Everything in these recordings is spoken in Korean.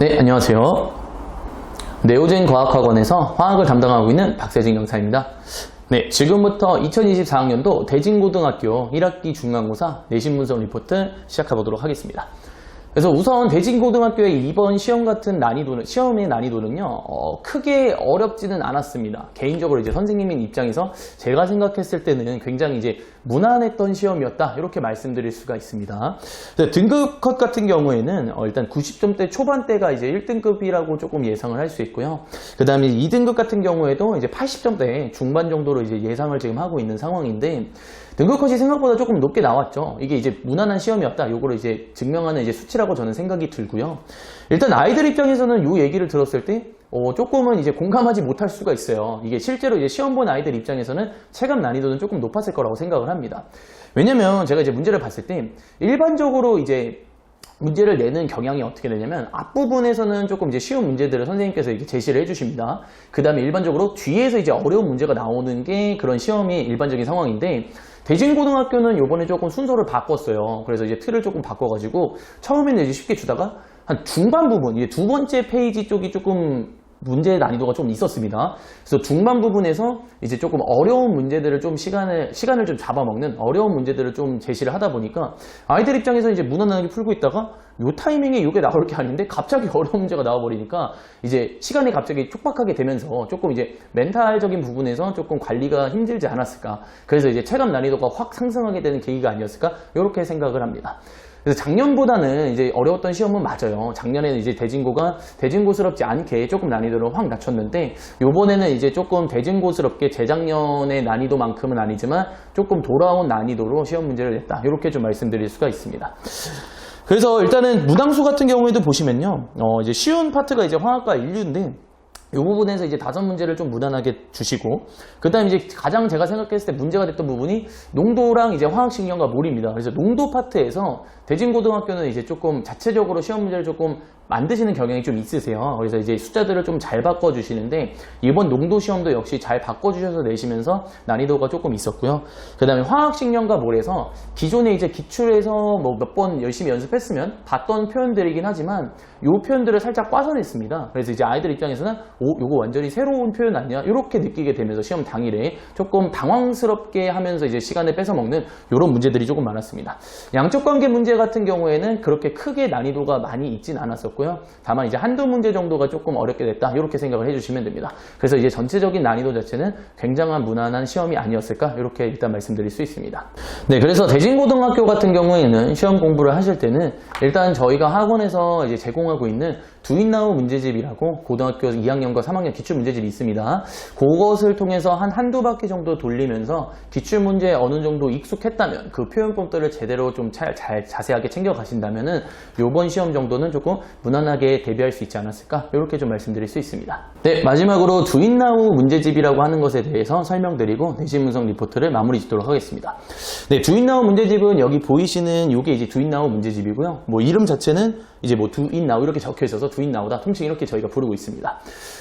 네, 안녕하세요. 네오젠 과학학원에서 화학을 담당하고 있는 박세진 강사입니다. 네, 지금부터 2024학년도 대진고등학교 1학기 중간고사 내신 분석 리포트 시작해보도록 하겠습니다. 그래서 우선 대진고등학교의 이번 시험의 난이도는요, 크게 어렵지는 않았습니다. 개인적으로 이제 선생님인 입장에서 제가 생각했을 때는 굉장히 이제 무난했던 시험이었다, 이렇게 말씀드릴 수가 있습니다. 등급 컷 같은 경우에는 일단 90점대 초반대가 이제 1등급이라고 조금 예상을 할 수 있고요. 그 다음에 2등급 같은 경우에도 이제 80점대 중반 정도로 이제 예상을 지금 하고 있는 상황인데, 등급 컷이 생각보다 조금 높게 나왔죠. 이게 이제 무난한 시험이었다, 요거를 이제 증명하는 이제 수치라고 저는 생각이 들고요. 일단 아이들 입장에서는 요 얘기를 들었을 때 조금은 이제 공감하지 못할 수가 있어요. 이게 실제로 이제 시험 본 아이들 입장에서는 체감 난이도는 조금 높았을 거라고 생각을 합니다. 왜냐면 제가 이제 문제를 봤을 때 일반적으로 이제 문제를 내는 경향이 어떻게 되냐면, 앞부분에서는 조금 이제 쉬운 문제들을 선생님께서 이렇게 제시를 해주십니다. 그 다음에 일반적으로 뒤에서 이제 어려운 문제가 나오는 게 그런 시험이 일반적인 상황인데, 대진고등학교는 요번에 조금 순서를 바꿨어요. 그래서 이제 틀을 조금 바꿔가지고 처음에는 이제 쉽게 주다가 한 중반 부분, 이제 두 번째 페이지 쪽이 조금 문제의 난이도가 좀 있었습니다. 그래서 중반 부분에서 이제 조금 어려운 문제들을 좀 시간을 좀 잡아먹는 어려운 문제들을 좀 제시를 하다 보니까 아이들 입장에서 이제 무난하게 풀고 있다가 요 타이밍에 이게 나올 게 아닌데 갑자기 어려운 문제가 나와버리니까 이제 시간이 갑자기 촉박하게 되면서 조금 이제 멘탈적인 부분에서 조금 관리가 힘들지 않았을까. 그래서 이제 체감 난이도가 확 상승하게 되는 계기가 아니었을까, 이렇게 생각을 합니다. 그래서 작년보다는 이제 어려웠던 시험은 맞아요. 작년에는 이제 대진고가 대진고스럽지 않게 조금 난이도를 확 낮췄는데, 요번에는 이제 조금 대진고스럽게 재작년의 난이도만큼은 아니지만 조금 돌아온 난이도로 시험 문제를 냈다, 이렇게 좀 말씀드릴 수가 있습니다. 그래서 일단은 문항수 같은 경우에도 보시면요, 이제 쉬운 파트가 이제 화학과 인류인데, 이 부분에서 이제 5문제를 좀 무난하게 주시고, 그 다음에 이제 가장 제가 생각했을 때 문제가 됐던 부분이 농도랑 이제 화학식량과 몰입니다. 그래서 농도 파트에서 대진고등학교는 이제 조금 자체적으로 시험 문제를 조금 만드시는 경향이 좀 있으세요. 그래서 이제 숫자들을 좀 잘 바꿔주시는데, 이번 농도 시험도 역시 잘 바꿔주셔서 내시면서 난이도가 조금 있었고요. 그 다음에 화학식량과 몰에서 기존에 이제 기출에서 뭐 몇 번 열심히 연습했으면 봤던 표현들이긴 하지만 요 표현들을 살짝 꽈서냈습니다. 그래서 이제 아이들 입장에서는 요거 완전히 새로운 표현 아니야? 이렇게 느끼게 되면서 시험 당일에 조금 당황스럽게 하면서 이제 시간을 뺏어먹는 이런 문제들이 조금 많았습니다. 양적 관계 문제 같은 경우에는 그렇게 크게 난이도가 많이 있진 않았었고요. 다만 이제 한두 문제 정도가 조금 어렵게 됐다, 이렇게 생각을 해주시면 됩니다. 그래서 이제 전체적인 난이도 자체는 굉장한 무난한 시험이 아니었을까, 이렇게 일단 말씀드릴 수 있습니다. 네, 그래서 대진고등학교 같은 경우에는 시험 공부를 하실 때는 일단 저희가 학원에서 이제 제공하고 있는 두인나우 문제집이라고 고등학교 2학년과 3학년 기출문제집이 있습니다. 그것을 통해서 한두 바퀴 정도 돌리면서 기출문제에 어느 정도 익숙했다면, 그 표현법들을 제대로 좀 자세하게 챙겨가신다면은 요번 시험 정도는 조금 무난하게 대비할 수 있지 않았을까, 이렇게 좀 말씀드릴 수 있습니다. 네, 마지막으로 두인나우 문제집이라고 하는 것에 대해서 설명드리고 내신 분석 리포트를 마무리 짓도록 하겠습니다. 네, 두인나우 문제집은 여기 보이시는 요게 이제 두인나우 문제집이고요. 뭐 이름 자체는 이제 뭐 두인나우 이렇게 적혀 있어서 두인나우다, 통칭 이렇게 저희가 부르고 있습니다.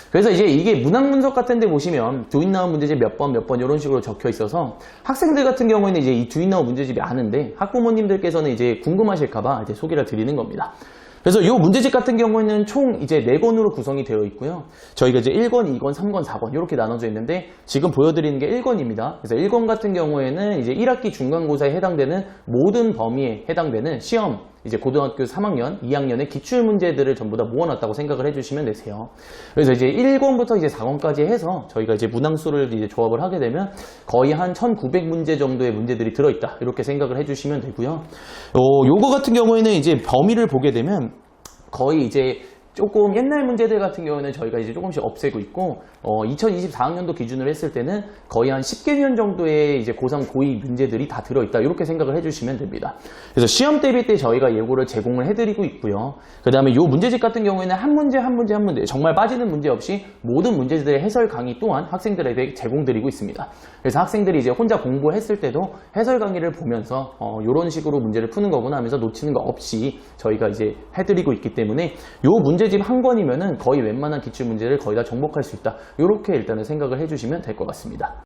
그래서 이제 이게 문항 분석 같은 데 보시면 두인나우 문제집 몇 번 이런 식으로 적혀 있어서 학생들 같은 경우에는 이제 이 두인나우 문제집이 아는데 학부모님들께서는 이제 궁금하실까봐 이제 소개를 드리는 겁니다. 그래서 이 문제집 같은 경우에는 총 이제 4권으로 구성이 되어 있고요. 저희가 이제 1권, 2권, 3권, 4권 이렇게 나눠져 있는데, 지금 보여드리는 게 1권입니다. 그래서 1권 같은 경우에는 이제 1학기 중간고사에 해당되는 모든 범위에 해당되는 시험, 이제 고등학교 3학년, 2학년의 기출문제들을 전부 다 모아놨다고 생각을 해주시면 되세요. 그래서 이제 1권부터 이제 4권까지 해서 저희가 이제 문항수를 이제 조합을 하게 되면 거의 한 1900문제 정도의 문제들이 들어있다, 이렇게 생각을 해주시면 되고요. 요거 같은 경우에는 이제 범위를 보게 되면 거의 이제 조금 옛날 문제들 같은 경우는 저희가 이제 조금씩 없애고 있고, 2024학년도 기준으로 했을 때는 거의 한 10개년 정도의 이제 고3, 고2 문제들이 다 들어있다, 이렇게 생각을 해주시면 됩니다. 그래서 시험 대비 때 저희가 예고를 제공을 해드리고 있고요. 그 다음에 요 문제집 같은 경우에는 한 문제 정말 빠지는 문제 없이 모든 문제들의 해설 강의 또한 학생들에게 제공드리고 있습니다. 그래서 학생들이 이제 혼자 공부했을 때도 해설 강의를 보면서 요런 식으로 문제를 푸는 거구나 하면서 놓치는 거 없이 저희가 이제 해드리고 있기 때문에 요 문제집 한 권이면은 거의 웬만한 기출문제를 거의 다 정복할 수 있다, 이렇게 일단은 생각을 해주시면 될 것 같습니다.